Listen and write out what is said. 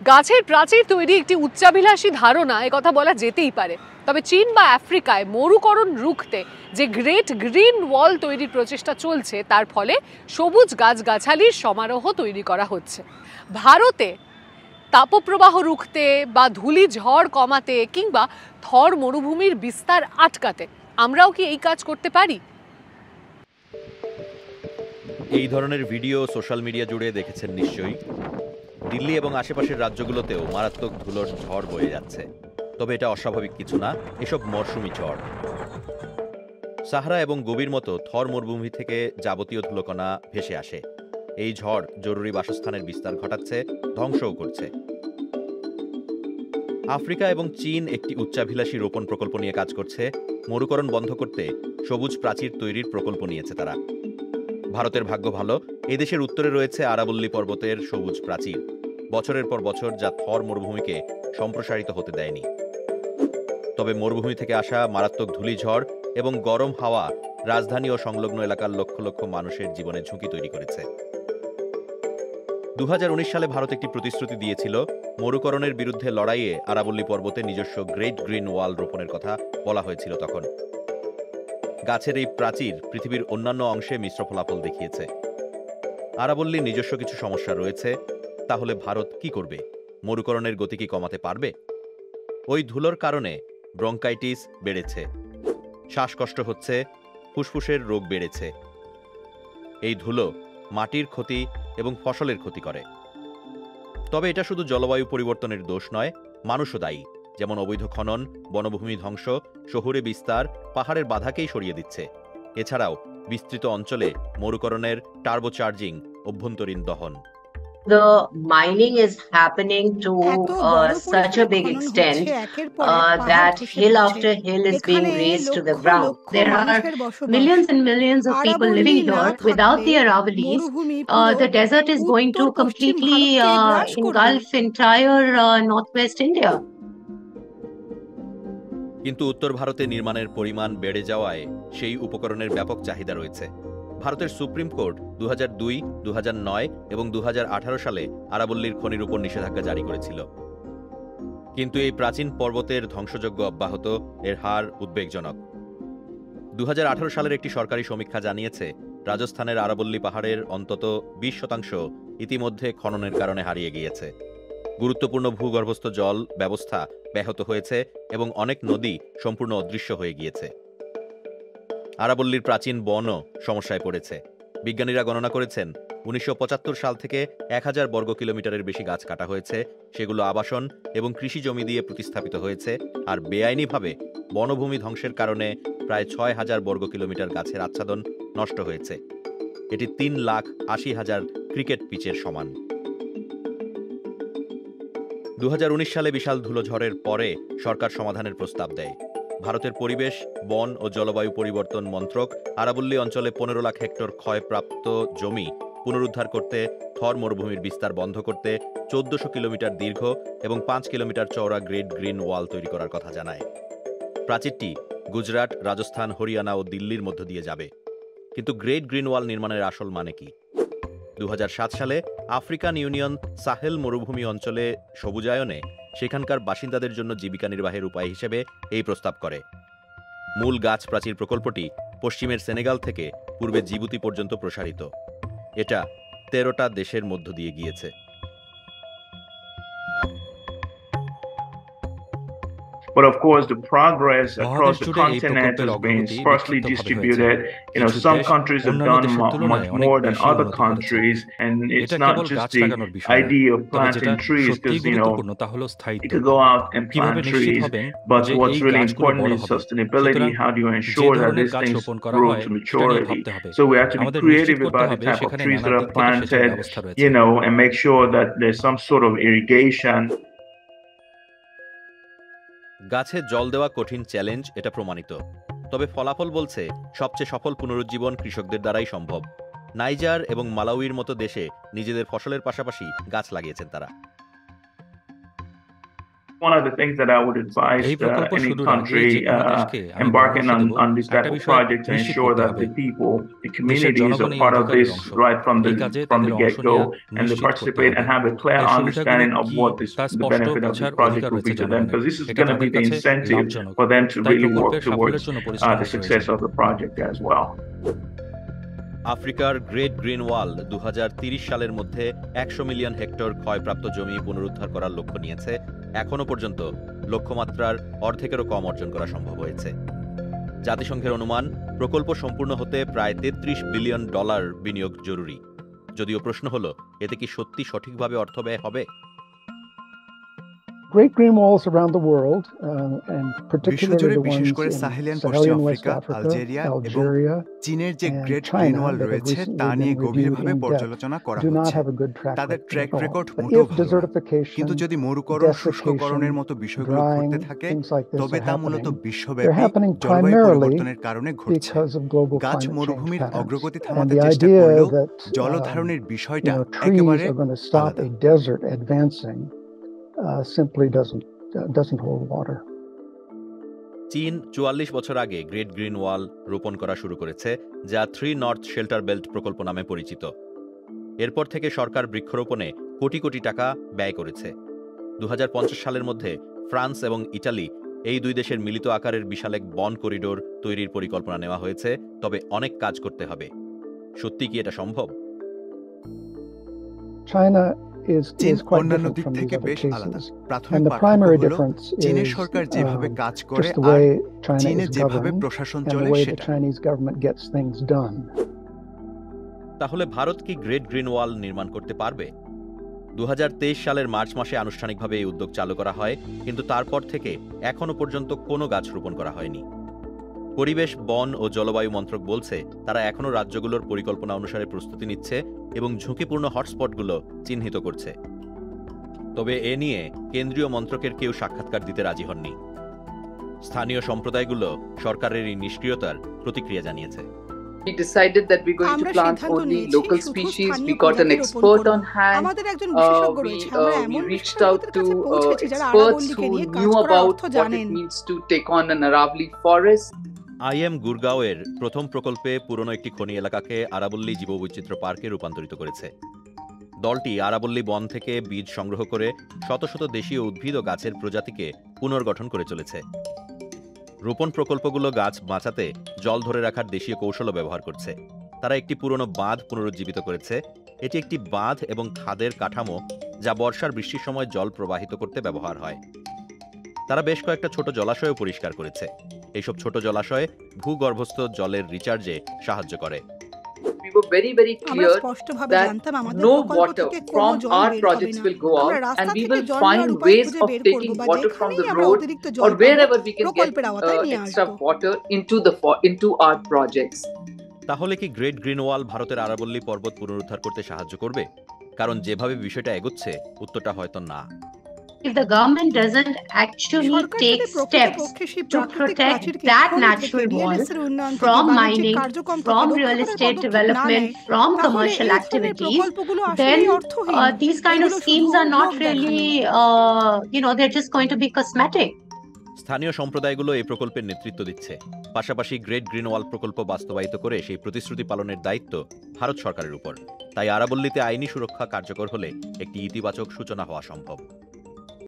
গাছের প্রাচীর তৈরি একটি উচ্চাভিলাষী ধারণা, একথা বলা যেতেই পারে। তবে চীন বা আফ্রিকায় মরুকরণ রুখতে যে গ্রেট গ্রিন ওয়াল তৈরির প্রচেষ্টা চলছে, তার ফলে সবুজ গাছগাছালির সমারোহ তৈরি করা হচ্ছে। ভারতে তাপপ্রবাহ রুখতে বা ধূলি ঝড় কমাতে কিংবা থর মরুভূমির বিস্তার আটকাতে আমরাও কি এই কাজ করতে পারি? এই ধরনের ভিডিও সোশ্যাল মিডিয়া জুড়ে দেখেছেন নিশ্চয়ই। দিল্লি এবং আশেপাশের রাজ্যগুলোতেও মারাত্মক ধুলোর ঝড় বয়ে যাচ্ছে। তবে এটা অস্বাভাবিক কিছু না, এসব মরশুমি ঝড়। সাহারা এবং গভীর মতো থর মরুভূমি থেকে যাবতীয় ধুলোকণা ভেসে আসে। এই ঝড় জরুরি বাসস্থানের বিস্তার ঘটাচ্ছে, ধ্বংসও করছে। আফ্রিকা এবং চীন একটি উচ্চাভিলাষী রোপণ প্রকল্প নিয়ে কাজ করছে। মরুকরণ বন্ধ করতে সবুজ প্রাচীর তৈরির প্রকল্প নিয়েছে তারা। ভারতের ভাগ্য ভালো, এদেশের উত্তরে রয়েছে আরাবল্লী পর্বতের সবুজ প্রাচীর, বছরের পর বছর যা থর মরুভূমিকে সম্প্রসারিত হতে দেয়নি। তবে মরুভূমি থেকে আসা মারাত্মক ধূলিঝড় এবং গরম হাওয়া রাজধানী ও সংলগ্ন এলাকার লক্ষ লক্ষ মানুষের জীবনে ঝুঁকি তৈরি করেছে। 2019 সালে ভারত একটি প্রতিশ্রুতি দিয়েছিল, মরুকরণের বিরুদ্ধে লড়াইয়ে আরাবল্লী পর্বতে নিজস্ব গ্রেট গ্রিন ওয়াল রোপণের কথা বলা হয়েছিল তখন। গাছের এই প্রাচীর পৃথিবীর অন্যান্য অংশে মিশ্র ফলাফল দেখিয়েছে। আরাবল্লীর নিজস্ব কিছু সমস্যা রয়েছে, তাহলে ভারত কি করবে? মরুকরণের গতি কি কমাতে পারবে? ওই ধুলোর কারণে ব্রঙ্কাইটিস বেড়েছে, শ্বাসকষ্ট হচ্ছে, ফুসফুসের রোগ বেড়েছে। এই ধুলো মাটির ক্ষতি এবং ফসলের ক্ষতি করে। তবে এটা শুধু জলবায়ু পরিবর্তনের দোষ নয়, মানুষও দায়ী। যেমন অবৈধ খনন, বনভূমি ধ্বংস, শহুরে বিস্তার পাহাড়ের বাধাকেই সরিয়ে দিচ্ছে। এছাড়াও বিস্তৃত অঞ্চলে মরুকরণের টার্বোচার্জিং, অভ্যন্তরীণ দহন। The mining is happening to such a big extent that hill after hill is being razed to the ground. There are millions and millions of people living here. Without the Aravallis, the desert is going to completely engulf entire northwest India. কিন্তু উত্তর ভারতে নির্মাণের পরিমাণ বেড়ে যাওয়ায় সেই উপকরণের ব্যাপক চাহিদা রয়েছে। ভারতের সুপ্রিম কোর্ট 2002, 2009 এবং 2018 সালে আরাবল্লীর খনির উপর নিষেধাজ্ঞা জারি করেছিল। কিন্তু এই প্রাচীন পর্বতের ধ্বংসযজ্ঞ অব্যাহত, এর হার উদ্বেগজনক। 2018 সালের একটি সরকারি সমীক্ষা জানিয়েছে, রাজস্থানের আরাবল্লী পাহাড়ের অন্তত 20% ইতিমধ্যে খননের কারণে হারিয়ে গিয়েছে। গুরুত্বপূর্ণ ভূগর্ভস্থ জল ব্যবস্থা ব্যাহত হয়েছে এবং অনেক নদী সম্পূর্ণ অদৃশ্য হয়ে গিয়েছে। আরাবল্লীর প্রাচীন বনও সমস্যায় পড়েছে। বিজ্ঞানীরা গণনা করেছেন, 1975 সাল থেকে 1000 বর্গ কিলোমিটারের বেশি গাছ কাটা হয়েছে। সেগুলো আবাসন এবং কৃষি জমি দিয়ে প্রতিস্থাপিত হয়েছে। আর বেআইনিভাবে বনভূমি ধ্বংসের কারণে প্রায় 6000 বর্গ কিলোমিটার গাছের আচ্ছাদন নষ্ট হয়েছে। এটি 3,80,000 ক্রিকেট পিচের সমান। 2019 সালে বিশাল ধুলোঝড়ের পরে সরকার সমাধানের প্রস্তাব দেয়। ভারতের পরিবেশ, বন ও জলবায়ু পরিবর্তন মন্ত্রক আরাবল্লী অঞ্চলে 15 লাখ হেক্টর ক্ষয়প্রাপ্ত জমি পুনরুদ্ধার করতে, থর মরুভূমির বিস্তার বন্ধ করতে 1400 কিলোমিটার দীর্ঘ এবং 5 কিলোমিটার চওড়া গ্রেট গ্রিন ওয়াল তৈরি করার কথা জানায়। প্রাচীরটি গুজরাট, রাজস্থান, হরিয়ানা ও দিল্লির মধ্য দিয়ে যাবে। কিন্তু গ্রেট গ্রিন ওয়াল নির্মাণের আসল মানে কি? 2007 সালে আফ্রিকান ইউনিয়ন সাহেল মরুভূমি অঞ্চলে সবুজায়নে সেখানকার বাসিন্দাদের জন্য জীবিকা নির্বাহের উপায় হিসেবে এই প্রস্তাব করে। মূল গাছ প্রাচীর প্রকল্পটি পশ্চিমের সেনেগাল থেকে পূর্বে জিবুতি পর্যন্ত প্রসারিত। এটা 13টা দেশের মধ্য দিয়ে গিয়েছে। But of course, the progress across the continent has been sparsely distributed. Some countries have done much more than other countries, and it's not just the idea of planting trees, because you could go out and plant trees, but what's really important is sustainability. How do you ensure that these things grow to maturity? So we have to be creative about the type of trees that are planted, and make sure that there's some sort of irrigation. গাছে জল দেওয়া কঠিন challenge, এটা প্রমাণিত। তবে ফলাফল বলছে সবচেয়ে সফল পুনরুজ্জীবন কৃষকদের দ্বারাই সম্ভব। নাইজার এবং মালাউইর মতো দেশে নিজেদের ফসলের পাশাপাশি গাছ লাগিয়েছেন তারা। One of the things that I would advise any country embarking on this type of project to ensure that the people, the communities are part of this right from the get-go, and they participate and have a clear understanding of what the benefit of this project will be to them, because this is going to be the incentive for them to really work towards the success of the project as well. আফ্রিকার great green ওয়াল 2030 সালের মধ্যে 100 million hectare ক্ষয়প্রাপ্ত জমি পুনরুদ্ধার করার লক্ষ্য নিয়েছে। এখনো পর্যন্ত লক্ষ্যমাত্রার অর্ধেকেরও কম অর্জন করা সম্ভব হয়েছে। জাতিসংঘের অনুমান, প্রকল্প সম্পূর্ণ হতে প্রায় $33 বিলিয়ন বিনিয়োগ জরুরি। যদিও প্রশ্ন হলো, এতে কি সত্যি সঠিকভাবে অর্থ ব্যয় হবে? Great green walls around the world, and particularly the ones in Saharan West Africa, Algeria, চীনের যে and great green China wall that have রয়েছে recently তা নিয়ে been গভীরভাবে reviewed in পর্যালোচনা depth করা do not হচ্ছে। have a good track তাদের record track at all. Record But মোটেও if ভালো নয়। desertification, কিন্তু যদি মরুকরণ, শুষ্ককরণের মতো বিষয়গুলো drying, ঘটতে থাকে, things like this তবে are তা মূলত happening, they're বিশ্বব্যাপী happening জলবায়ু primarily পরিবর্তনের কারণে ঘটছে। because of global গাছ climate change মরুভূমির patterns. অগ্রগতি And থামাতে the চেষ্টা idea করলেও that জলধারণের বিষয়টা trees একেবারে are going to stop আলাদা। a desert advancing simply doesn't hold water. চীন 44 বছর আগে গ্রেট গ্রিন ওয়াল রোপণ করা শুরু করেছে, যা 3 নর্থ শেল্টার বেল্ট প্রকল্প নামে পরিচিত। এরপর থেকে সরকার বৃক্ষরোপণে কোটি কোটি টাকা ব্যয় করেছে। 2050 সালের মধ্যে ফ্রান্স এবং ইটালি, এই দুই দেশের মিলিত আকারের বিশাল এক বন করিডোর তৈরির পরিকল্পনা নেওয়া হয়েছে। তবে অনেক কাজ করতে হবে। সত্যি কি এটা সম্ভব? China চীন is quite অন্যান্য different দিক from these থেকে other বেশ আলাদা। cases. প্রাথমিক And the পার্থক্য primary হলো difference চীনের is সরকার যেভাবে কাজ করে just the R way China চীনে is যেভাবে governed প্রশাসন and the চলে way the সেটা। Chinese government gets things done. তাহলে ভারত কি গ্রেট গ্রিন ওয়াল নির্মাণ করতে পারবে? 2023 সালের মার্চ মাসে আনুষ্ঠানিকভাবে এই উদ্যোগ চালু করা হয়, কিন্তু তারপর থেকে এখনো পর্যন্ত কোনো গাছ রোপণ করা হয়নি। পরিবেশ, বন ও জলবায়ু মন্ত্রক বলছে তারা এখনো রাজ্যগুলোর পরিকল্পনা অনুসারে প্রস্তুতি নিচ্ছে এবং ঝুঁকিপূর্ণ হটস্পটগুলো চিহ্নিত করছে। তবে এ নিয়ে কেন্দ্রীয় মন্ত্রকের কেউ সাক্ষাৎকার দিতে রাজি হননি। স্থানীয় সম্প্রদায়গুলো সরকারের এই নিষ্ক্রিয়তার প্রতিক্রিয়া জানিয়েছে। We decided that we're going to plant only local species. We got an expert on hand. We reached out to experts who knew about what it means to take on an Aravali forest. IM গুরগাঁওয়ের প্রথম প্রকল্পে পুরনো একটি খনি এলাকাকে আরাবল্লী জীববৈচিত্র্য পার্কে রূপান্তরিত করেছে। দলটি আরাবল্লী বন থেকে বীজ সংগ্রহ করে শত শত দেশীয় উদ্ভিদ ও গাছের প্রজাতিকে পুনর্গঠন করে চলেছে। রোপণ প্রকল্পগুলো গাছ বাঁচাতে জল ধরে রাখার দেশীয় কৌশলও ব্যবহার করছে। তারা একটি পুরনো বাঁধ পুনরুজ্জীবিত করেছে। এটি একটি বাঁধ এবং খাদের কাঠামো যা বর্ষার বৃষ্টির সময় জল প্রবাহিত করতে ব্যবহার হয়। তারা বেশ কয়েকটা ছোট জলাশয়ও পরিষ্কার করেছে। এইসব ছোট জলাশয় ভূগর্ভস্থ জলের রিচার্জে সাহায্য করে। We were very, very clear that no water from our projects will go out, and we will find ways of taking water from the road or wherever we can get extra water into our projects. তাহলে কি great green ওয়াল ভারতের আরাবল্লী পর্বত পুনরুদ্ধার করতে সাহায্য করবে? কারণ যেভাবে বিষয়টা এগোচ্ছে, উত্তরটা হয়তো না। If the government doesn't actually take steps to protect that natural wall from mining, from real estate development, from commercial activities, then these kind of schemes are not really, they're just going to be cosmetic. স্থানীয় সম্প্রদায়গুলো এই প্রকল্পের নেতৃত্ব দিচ্ছে। পাশাপাশি great green ওয়াল প্রকল্প বাস্তবায়িত করে সেই প্রতিশ্রুতি পালনের দায়িত্ব ভারত সরকারের উপর। তাই আরাবল্লীতে আইনি সুরক্ষা কার্যকর হলে একটি ইতিবাচক সূচনা হওয়া সম্ভব।